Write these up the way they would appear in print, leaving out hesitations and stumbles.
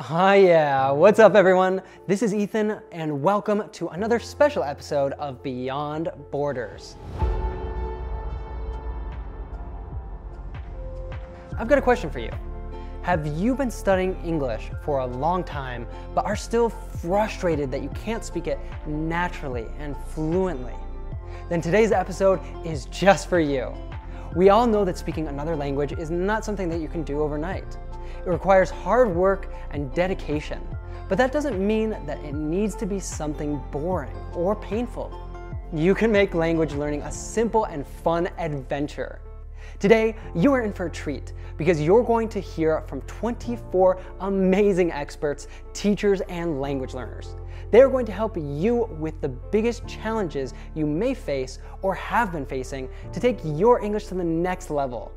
Yeah, what's up everyone? This is Ethan and welcome to another special episode of Beyond Borders. I've got a question for you. Have you been studying English for a long time but are still frustrated that you can't speak it naturally and fluently? Then today's episode is just for you. We all know that speaking another language is not something that you can do overnight. It requires hard work and dedication, but that doesn't mean that it needs to be something boring or painful. You can make language learning a simple and fun adventure. Today, you are in for a treat because you're going to hear from 24 amazing experts, teachers, and language learners. They're going to help you with the biggest challenges you may face or have been facing to take your English to the next level.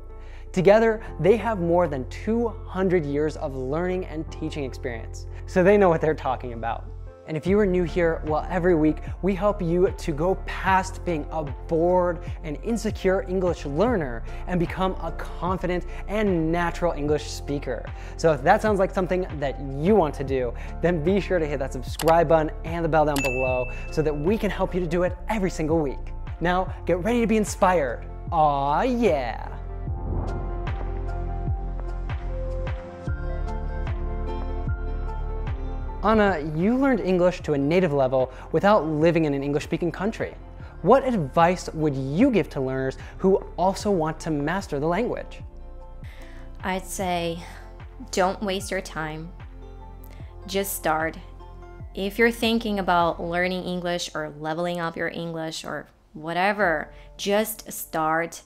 Together, they have more than 200 years of learning and teaching experience, so they know what they're talking about. And if you are new here, well, every week we help you to go past being a bored and insecure English learner and become a confident and natural English speaker. So if that sounds like something that you want to do, then be sure to hit that subscribe button and the bell down below so that we can help you to do it every single week. Now, get ready to be inspired. Aw, yeah. Anna, you learned English to a native level without living in an English-speaking country. What advice would you give to learners who also want to master the language? I'd say, don't waste your time. Just start. If you're thinking about learning English or leveling up your English or whatever, just start.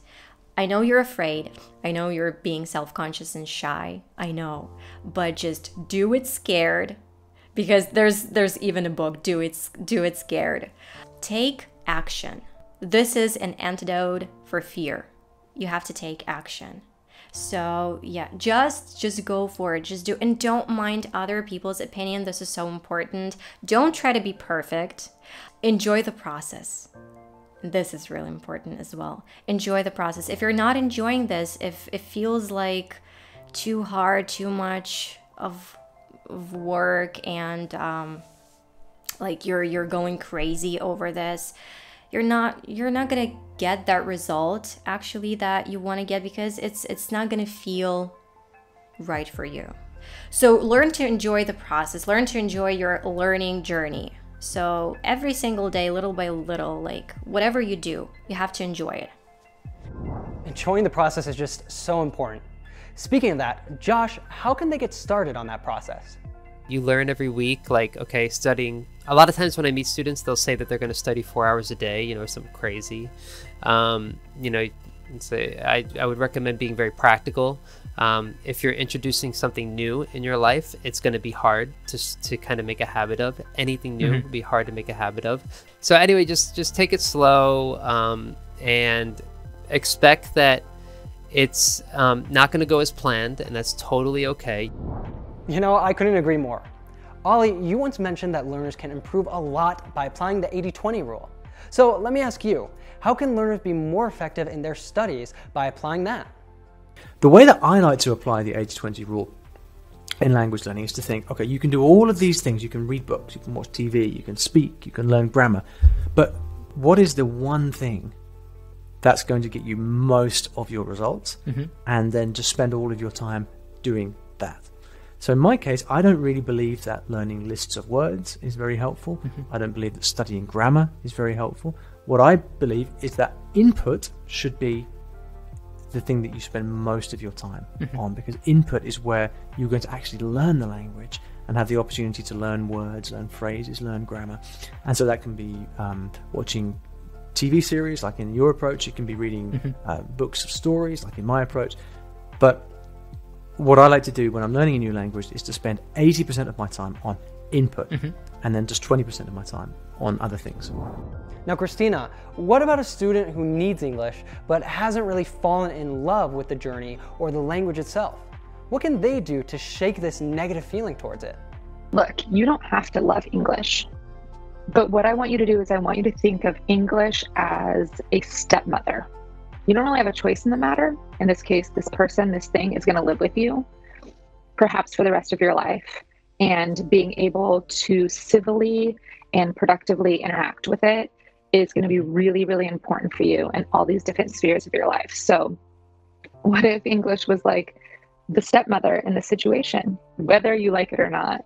I know you're afraid. I know you're being self-conscious and shy. I know. But just do it scared. Because there's even a book, Do It Scared. Take action. This is an antidote for fear. You have to take action. So yeah, just go for it. Just do, and don't mind other people's opinion. This is so important. Don't try to be perfect. Enjoy the process. This is really important as well. Enjoy the process. If you're not enjoying this, if it feels like too hard, too much of work and like you're going crazy over this, you're not gonna get that result actually that you want to get, because it's not gonna feel right for you. So learn to enjoy the process, learn to enjoy your learning journey. So every single day, little by little, like whatever you do, you have to enjoy it. Enjoying the process is just so important. Speaking of that, Josh, how can they get started on that process? You learn every week, like, okay, studying. A lot of times when I meet students, they'll say that they're going to study 4 hours a day, something crazy. I would recommend being very practical. If you're introducing something new in your life, it's going to be hard to kind of make a habit of. Anything new would be hard to make a habit of. So anyway, just take it slow and expect that it's not going to go as planned, and that's totally okay. I couldn't agree more. Olly, you once mentioned that learners can improve a lot by applying the 80-20 rule. So let me ask you, how can learners be more effective in their studies by applying that? The way that I like to apply the 80-20 rule in language learning is to think, okay, you can do all of these things. You can read books, you can watch TV, you can speak, you can learn grammar. But what is the one thing that's going to get you most of your results? And then just spend all of your time doing that. So in my case, I don't really believe that learning lists of words is very helpful. I don't believe that studying grammar is very helpful. What I believe is that input should be the thing that you spend most of your time on, because input is where you're going to actually learn the language and have the opportunity to learn words, learn phrases, learn grammar. And so that can be watching TV series, like in your approach. It can be reading books of stories, like in my approach. But what I like to do when I'm learning a new language is to spend 80% of my time on input and then just 20% of my time on other things. Now, Christina, what about a student who needs English but hasn't really fallen in love with the journey or the language itself? What can they do to shake this negative feeling towards it? Look, you don't have to love English. But what I want you to do is I want you to think of English as a stepmother. You don't really have a choice in the matter. In this case, this person, this thing is going to live with you, perhaps for the rest of your life. and being able to civilly and productively interact with it is going to be really, really important for you in all these different spheres of your life. So what if English was like the stepmother in the situation, whether you like it or not?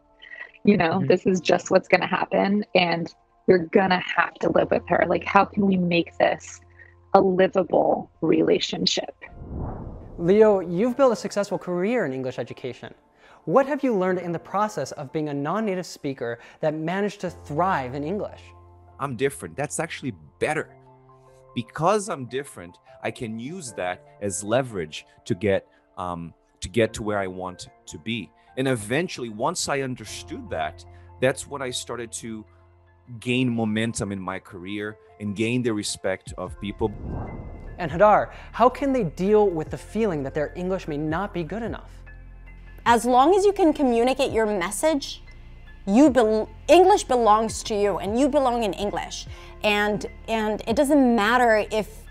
This is just what's going to happen, and you're going to have to live with her. Like, how can we make this a livable relationship? Leo, you've built a successful career in English education. What have you learned in the process of being a non-native speaker that managed to thrive in English? I'm different. That's actually better. Because I'm different, I can use that as leverage to get to where I want to be. And eventually, once I understood that, that's when I started to gain momentum in my career and gain the respect of people. And Hadar, how can they deal with the feeling that their English may not be good enough? As long as you can communicate your message, English belongs to you, and you belong in English. And it doesn't matter if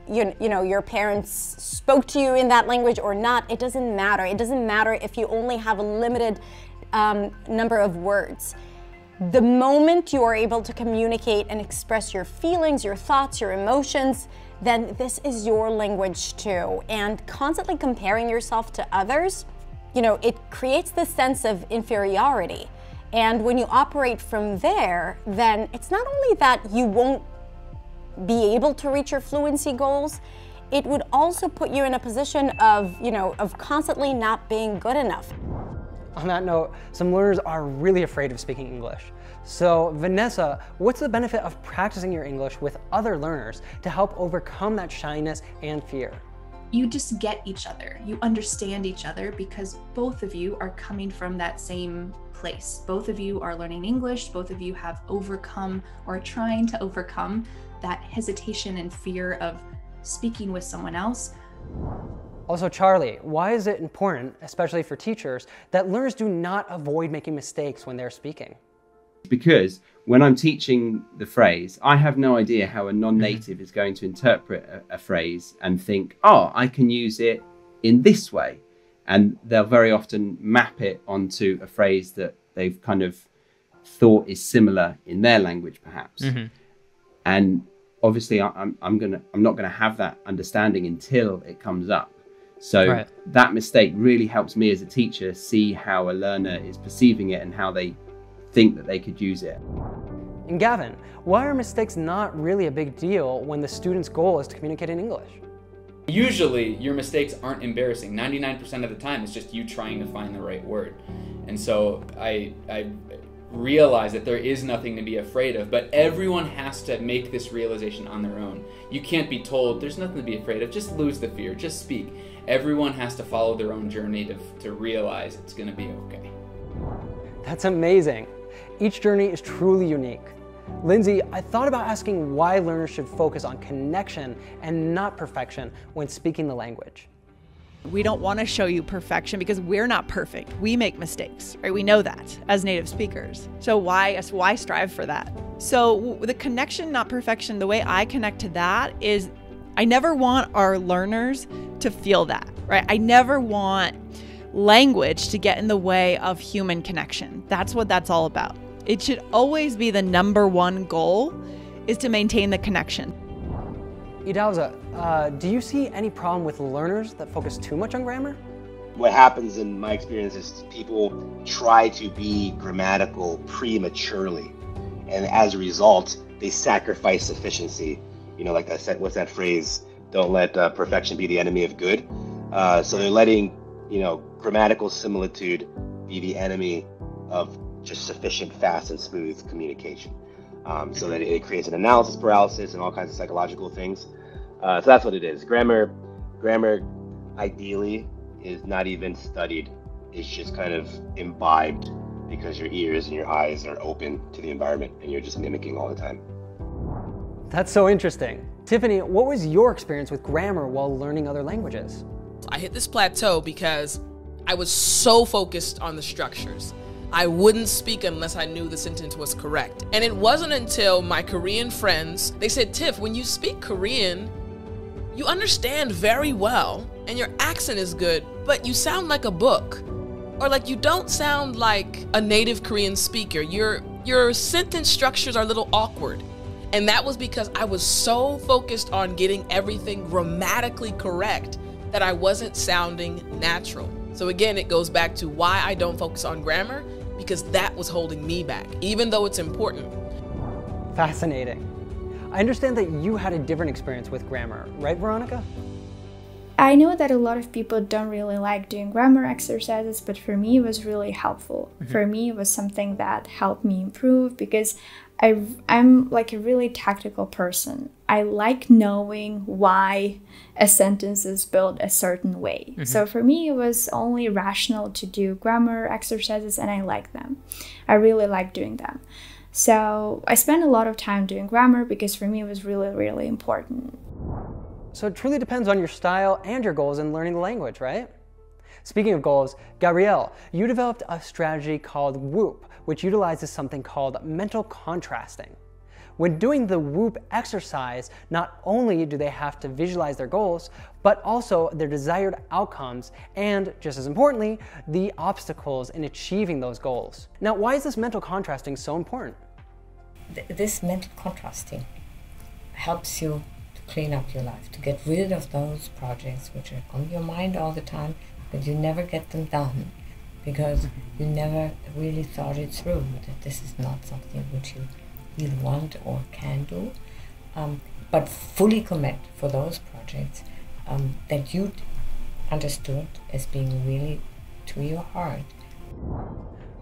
your parents spoke to you in that language or not. It doesn't matter. It doesn't matter if you only have a limited number of words. The moment you are able to communicate and express your feelings, your thoughts, your emotions, then this is your language too. And constantly comparing yourself to others, it creates this sense of inferiority. And when you operate from there, then it's not only that you won't be able to reach your fluency goals, it would also put you in a position of constantly not being good enough. On that note, some learners are really afraid of speaking English. So Vannessa, what's the benefit of practicing your English with other learners to help overcome that shyness and fear? You just get each other. You understand each other because both of you are coming from that same place. Both of you are learning English. Both of you have overcome or are trying to overcome that hesitation and fear of speaking with someone else. Also, Charlie, why is it important, especially for teachers, that learners do not avoid making mistakes when they're speaking? Because when I'm teaching the phrase, I have no idea how a non-native is going to interpret a phrase and think, oh, I can use it in this way. And they'll very often map it onto a phrase that they've kind of thought is similar in their language, perhaps. And obviously, I'm not gonna have that understanding until it comes up. So that mistake really helps me as a teacher see how a learner is perceiving it and how they think that they could use it. And Gavin, why are mistakes not really a big deal when the student's goal is to communicate in English? Usually your mistakes aren't embarrassing. 99% of the time it's just you trying to find the right word. And so I realize that there is nothing to be afraid of, but everyone has to make this realization on their own. You can't be told there's nothing to be afraid of, just lose the fear, just speak. Everyone has to follow their own journey to realize it's going to be okay. That's amazing. Each journey is truly unique. Lindsay, I thought about asking why learners should focus on connection and not perfection when speaking the language. We don't want to show you perfection because we're not perfect. We make mistakes, right? We know that as native speakers. So why strive for that? So the connection, not perfection, the way I connect to that is I never want our learners to feel that, right? I never want language to get in the way of human connection. That's what that's all about. It should always be the #1 goal is to maintain the connection. Idahosa, do you see any problem with learners that focus too much on grammar? What happens in my experience is people try to be grammatical prematurely. And as a result, they sacrifice efficiency. You know, like I said, what's that phrase? Don't let perfection be the enemy of good. So they're letting, grammatical similitude be the enemy of just sufficient, fast, and smooth communication. So that it creates an analysis paralysis and all kinds of psychological things. So that's what it is. Grammar ideally is not even studied. It's just kind of imbibed because your ears and your eyes are open to the environment and you're just mimicking all the time. That's so interesting. Tiffani, what was your experience with grammar while learning other languages? I hit this plateau because I was so focused on the structures. I wouldn't speak unless I knew the sentence was correct. And it wasn't until my Korean friends, they said, Tiff, when you speak Korean, you understand very well and your accent is good, but you sound like a book. Or like you don't sound like a native Korean speaker. Your sentence structures are a little awkward. And that was because I was so focused on getting everything grammatically correct that I wasn't sounding natural. So again, it goes back to why I don't focus on grammar, because that was holding me back, even though it's important. Fascinating. I understand that you had a different experience with grammar, right, Veronica? I know that a lot of people don't really like doing grammar exercises, but for me it was really helpful. For me it was something that helped me improve because I'm like a really tactical person. I like knowing why a sentence is built a certain way. So for me it was only rational to do grammar exercises, and I like them. I really like doing them. So I spent a lot of time doing grammar because for me it was really, really important. So it truly depends on your style and your goals in learning the language, right? Speaking of goals, Gabrielle, you developed a strategy called WHOOP, which utilizes something called mental contrasting. When doing the WHOOP exercise, not only do they have to visualize their goals, but also their desired outcomes and, just as importantly, the obstacles in achieving those goals. Now, why is this mental contrasting so important? This mental contrasting helps you to clean up your life, to get rid of those projects which are on your mind all the time, but you never get them done because you never really thought it through, that this is not something which you really want or can do, but fully commit for those projects that you understood as being really to your heart.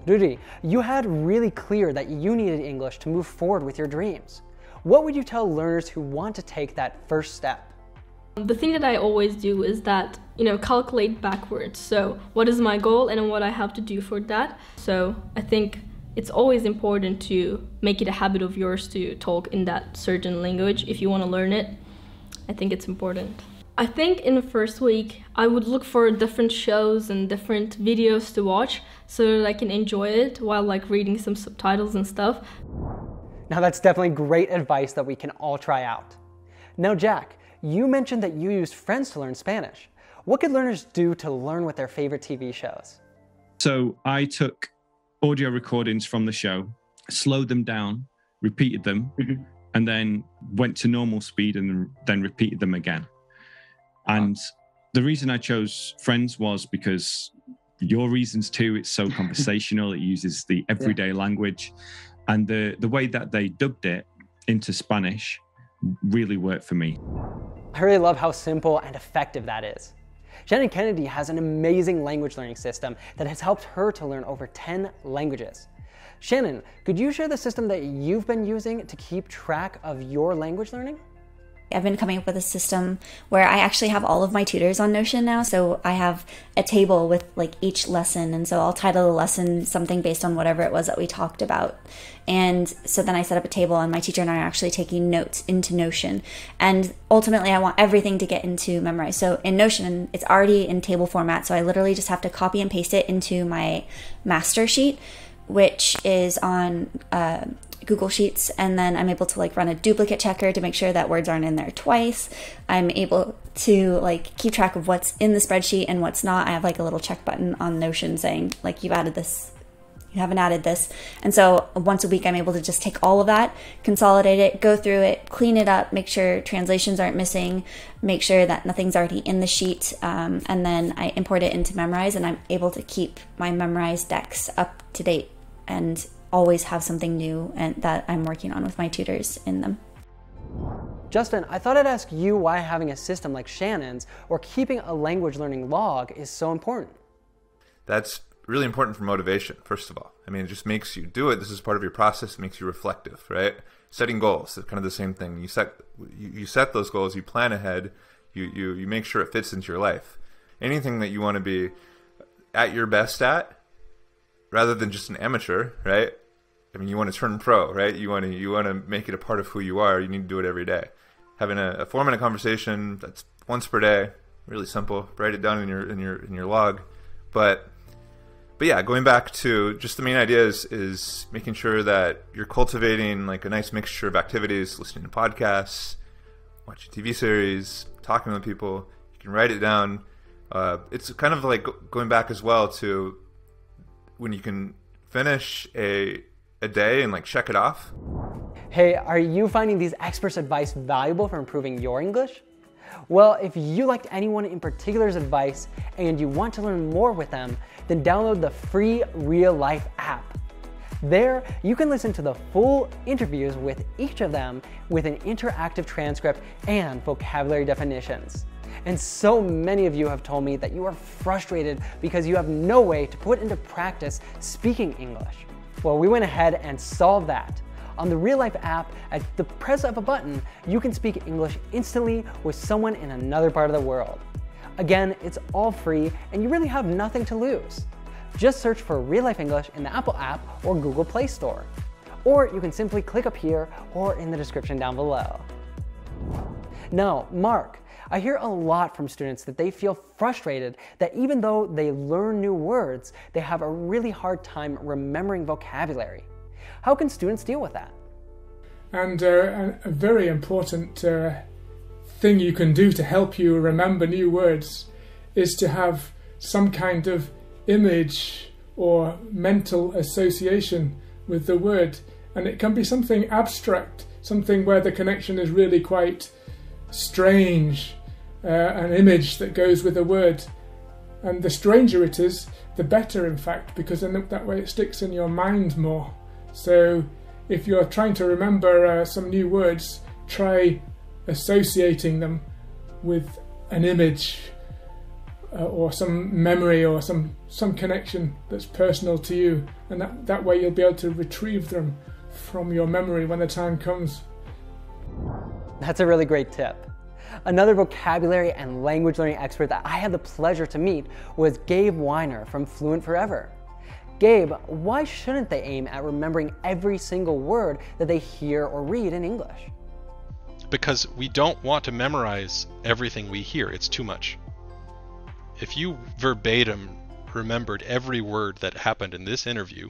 Rudy, you had really clear that you needed English to move forward with your dreams. What would you tell learners who want to take that first step? The thing that I always do is that, calculate backwards. So what is my goal and what I have to do for that? So I think it's always important to make it a habit of yours to talk in that certain language if you want to learn it. I think it's important. I think in the first week, I would look for different shows and different videos to watch so that I can enjoy it while reading some subtitles and stuff. Now that's definitely great advice that we can all try out. Now Jack, you mentioned that you used Friends to learn Spanish. What could learners do to learn with their favorite TV shows? So I took audio recordings from the show, slowed them down, repeated them, and then went to normal speed and then repeated them again. And the reason I chose Friends was because your reasons too, it's so conversational, it uses the everyday language. And the way that they dubbed it into Spanish really worked for me. I really love how simple and effective that is. Shannon Kennedy has an amazing language learning system that has helped her to learn over 10 languages. Shannon, could you share the system that you've been using to keep track of your language learning? I've been coming up with a system where I actually have all of my tutors on Notion now. So I have a table with each lesson. And so I'll title the lesson something based on whatever it was that we talked about. And so then I set up a table and my teacher and I are actually taking notes into Notion. And ultimately I want everything to get into Memrise. So in Notion, it's already in table format. So I literally just have to copy and paste it into my master sheet, which is on Google Sheets, and then I'm able to run a duplicate checker to make sure that words aren't in there twice. I'm able to keep track of what's in the spreadsheet and what's not. I have a little check button on Notion saying you've added this, you haven't added this. And so once a week I'm able to just take all of that, consolidate it, go through it, clean it up, make sure translations aren't missing, make sure that nothing's already in the sheet, and then I import it into Memrise, and I'm able to keep my Memrise decks up to date and always have something new and that I'm working on with my tutors in them. Justin, I thought I'd ask you why having a system like Shannon's or keeping a language learning log is so important. That's really important for motivation, first of all. I mean, it just makes you do it. This is part of your process. It makes you reflective, right? Setting goals, it's kind of the same thing. You set those goals, you plan ahead, you make sure it fits into your life. Anything that you want to be at your best at, rather than just an amateur, right? I mean, you want to turn pro, right? You want to make it a part of who you are. You need to do it every day. Having a 4-minute conversation that's once per day, really simple. Write it down in your log. But yeah, going back to just the main idea is making sure that you're cultivating a nice mixture of activities, listening to podcasts, watching TV series, talking with people. You can write it down. It's kind of going back as well to when you can finish a day and like check it off. Hey, are you finding these experts' advice valuable for improving your English? Well, if you liked anyone in particular's advice and you want to learn more with them, then download the free Real Life app. There, you can listen to the full interviews with each of them with an interactive transcript and vocabulary definitions. And so many of you have told me that you are frustrated because you have no way to put into practice speaking English. Well, we went ahead and solved that. On the Real Life app, at the press of a button, you can speak English instantly with someone in another part of the world. Again, it's all free and you really have nothing to lose. Just search for Real Life English in the Apple app or Google Play Store. Or you can simply click up here or in the description down below. Now, Mark, I hear a lot from students that they feel frustrated that even though they learn new words, they have a really hard time remembering vocabulary. How can students deal with that? And a very important thing you can do to help you remember new words is to have some kind of image or mental association with the word. And it can be something abstract, something where the connection is really quite strange, an image that goes with a word. And the stranger it is, the better in fact, because then that way it sticks in your mind more. So if you're trying to remember some new words, try associating them with an image or some memory or some connection that's personal to you. And that way you'll be able to retrieve them from your memory when the time comes. That's a really great tip. Another vocabulary and language learning expert that I had the pleasure to meet was Gabe Weiner from Fluent Forever. Gabe, why shouldn't they aim at remembering every single word that they hear or read in English? Because we don't want to memorize everything we hear. It's too much. If you verbatim remembered every word that happened in this interview,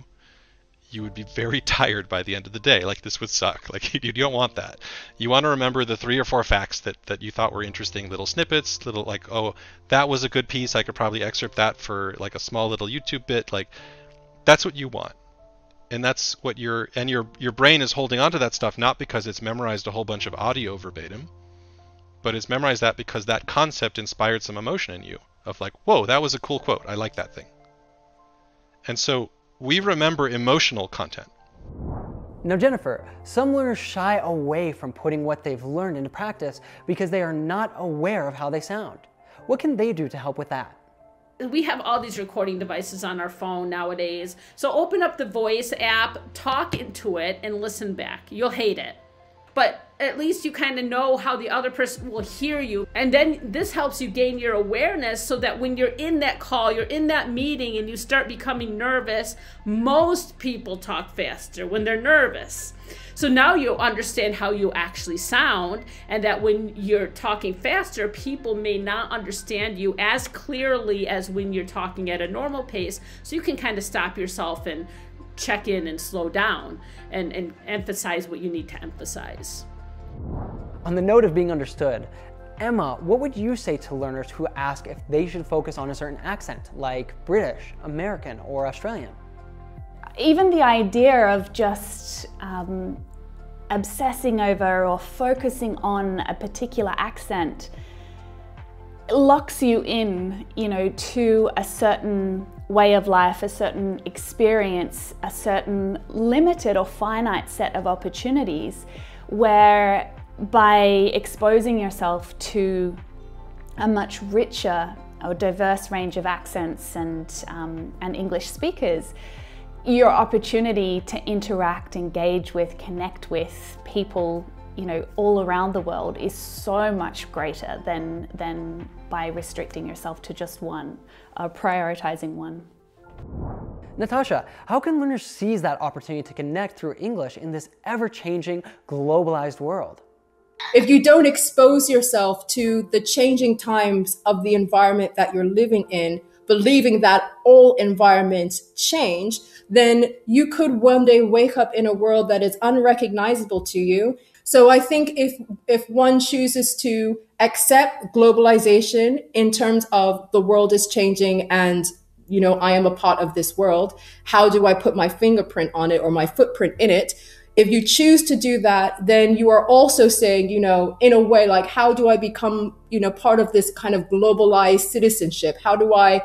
you would be very tired by the end of the day. Like, this would suck. Like, you don't want that. You want to remember the 3 or 4 facts that you thought were interesting, little snippets, little like, oh, that was a good piece. I could probably excerpt that for like a small little YouTube bit. Like, that's what you want. And that's what your brain is holding onto that stuff, not because it's memorized a whole bunch of audio verbatim, but it's memorized that because that concept inspired some emotion in you of like, whoa, that was a cool quote. I like that thing. And so we remember emotional content. Now, Jennifer, some learners shy away from putting what they've learned into practice because they are not aware of how they sound. What can they do to help with that? We have all these recording devices on our phone nowadays. So open up the voice app, talk into it, and listen back. You'll hate it. But at least you kind of know how the other person will hear you. And then this helps you gain your awareness so that when you're in that call, you're in that meeting and you start becoming nervous, most people talk faster when they're nervous. So now you understand how you actually sound, and that when you're talking faster, people may not understand you as clearly as when you're talking at a normal pace. So you can kind of stop yourself and check in and slow down and emphasize what you need to emphasize. On the note of being understood, Emma, what would you say to learners who ask if they should focus on a certain accent, like British, American, or Australian? Even the idea of just obsessing over or focusing on a particular accent locks you in, to a certain way of life, a certain experience, a certain limited or finite set of opportunities, where by exposing yourself to a much richer or diverse range of accents and English speakers, your opportunity to interact, engage with, connect with people, all around the world is so much greater than by restricting yourself to just one, prioritizing one. Natasha, how can learners seize that opportunity to connect through English in this ever-changing, globalized world? If you don't expose yourself to the changing times of the environment that you're living in, believing that all environments change, then you could one day wake up in a world that is unrecognizable to you. So I think if one chooses to accept globalization in terms of the world is changing and you know, I am a part of this world. How do I put my fingerprint on it or my footprint in it? If you choose to do that, then you are also saying, you know, in a way, like, how do I become, you know, part of this kind of globalized citizenship? How do I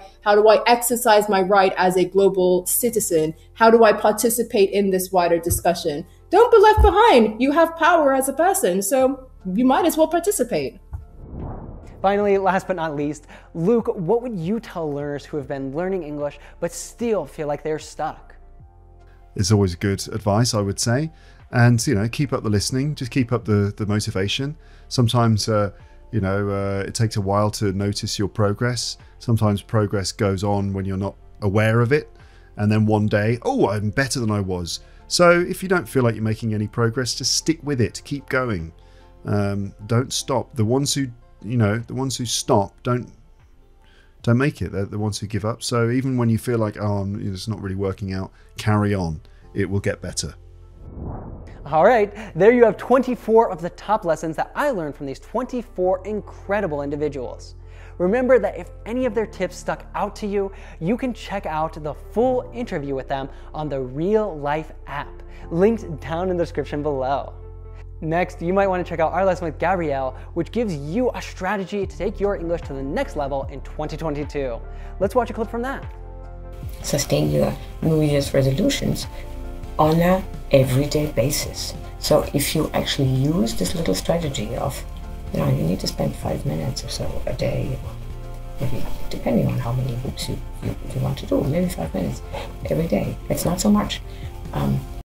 exercise my right as a global citizen? How do I participate in this wider discussion? Don't be left behind. You have power as a person, so you might as well participate. Finally, last but not least, Luke, what would you tell learners who have been learning English but still feel like they're stuck? It's always good advice, I would say. And, you know, keep up the listening, just keep up the motivation. Sometimes, you know, it takes a while to notice your progress. Sometimes progress goes on when you're not aware of it. And then one day, oh, I'm better than I was. So if you don't feel like you're making any progress, just stick with it, keep going. Don't stop. The ones who, you know, the ones who stop don't make it. They're the ones who give up. So even when you feel like, oh, it's not really working out, carry on. It will get better. All right, there you have 24 of the top lessons that I learned from these 24 incredible individuals. Remember that if any of their tips stuck out to you, you can check out the full interview with them on the Real Life app, linked down in the description below. Next, you might want to check out our lesson with Gabrielle, which gives you a strategy to take your English to the next level in 2022. Let's watch a clip from that. Sustain your New Year's resolutions on a everyday basis. So if you actually use this little strategy of, you know, you need to spend 5 minutes or so a day, maybe depending on how many books you want to do, maybe 5 minutes every day. It's not so much.